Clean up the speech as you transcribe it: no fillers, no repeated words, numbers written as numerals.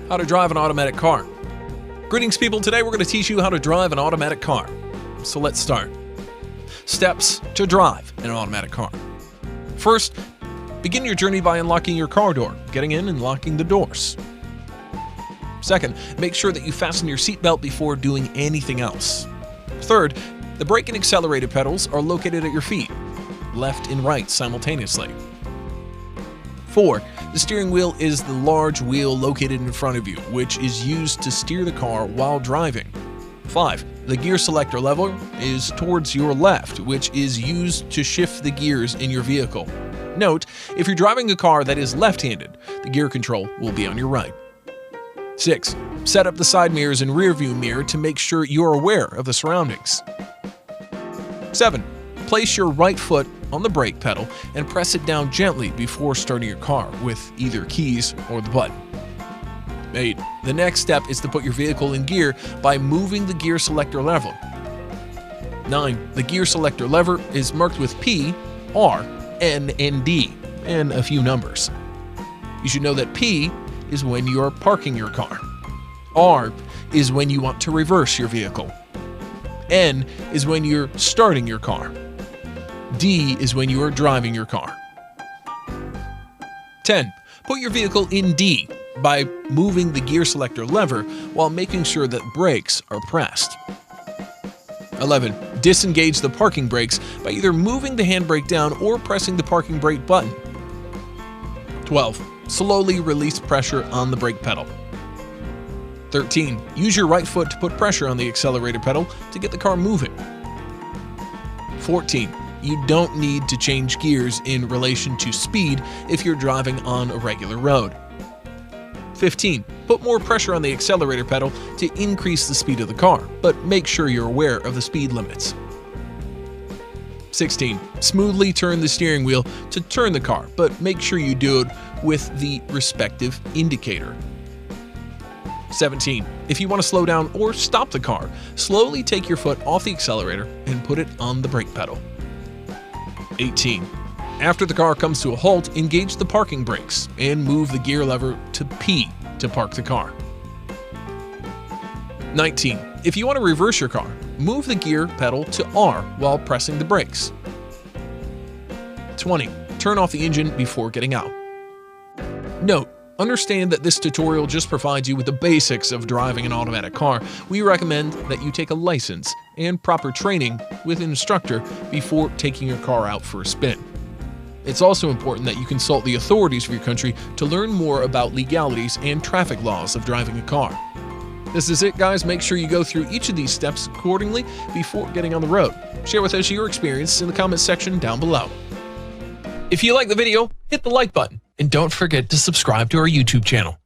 How to drive an automatic car. Greetings people, today we're going to teach you how to drive an automatic car. So let's start. Steps to drive an automatic car. First, begin your journey by unlocking your car door, getting in and locking the doors. Second, make sure that you fasten your seatbelt before doing anything else. Third, the brake and accelerator pedals are located at your feet, left and right simultaneously. 4. The steering wheel is the large wheel located in front of you, which is used to steer the car while driving. 5. The gear selector lever is towards your left, which is used to shift the gears in your vehicle. Note, if you're driving a car that is left-handed, the gear control will be on your right. 6. Set up the side mirrors and rear view mirror to make sure you're aware of the surroundings. 7. Place your right foot on the brake pedal and press it down gently before starting your car with either keys or the button. 8. The next step is to put your vehicle in gear by moving the gear selector lever. 9. The gear selector lever is marked with P, R, N, and D, and a few numbers. You should know that P is when you are parking your car. R is when you want to reverse your vehicle. N is when you're starting your car. D is when you are driving your car. 10. Put your vehicle in D by moving the gear selector lever while making sure that brakes are pressed. 11. Disengage the parking brakes by either moving the handbrake down or pressing the parking brake button. 12. Slowly release pressure on the brake pedal. 13. Use your right foot to put pressure on the accelerator pedal to get the car moving. 14. You don't need to change gears in relation to speed if you're driving on a regular road. 15. Put more pressure on the accelerator pedal to increase the speed of the car, but make sure you're aware of the speed limits. 16. Smoothly turn the steering wheel to turn the car, but make sure you do it with the respective indicator. 17. If you want to slow down or stop the car, slowly take your foot off the accelerator and put it on the brake pedal. 18. After the car comes to a halt, engage the parking brakes and move the gear lever to P to park the car. 19. If you want to reverse your car, move the gear pedal to R while pressing the brakes. 20. Turn off the engine before getting out. Note, understand that this tutorial just provides you with the basics of driving an automatic car. We recommend that you take a license and proper training with an instructor before taking your car out for a spin. It's also important that you consult the authorities of your country to learn more about legalities and traffic laws of driving a car. This is it, guys. Make sure you go through each of these steps accordingly before getting on the road. Share with us your experience in the comments section down below. If you like the video, hit the like button and don't forget to subscribe to our YouTube channel.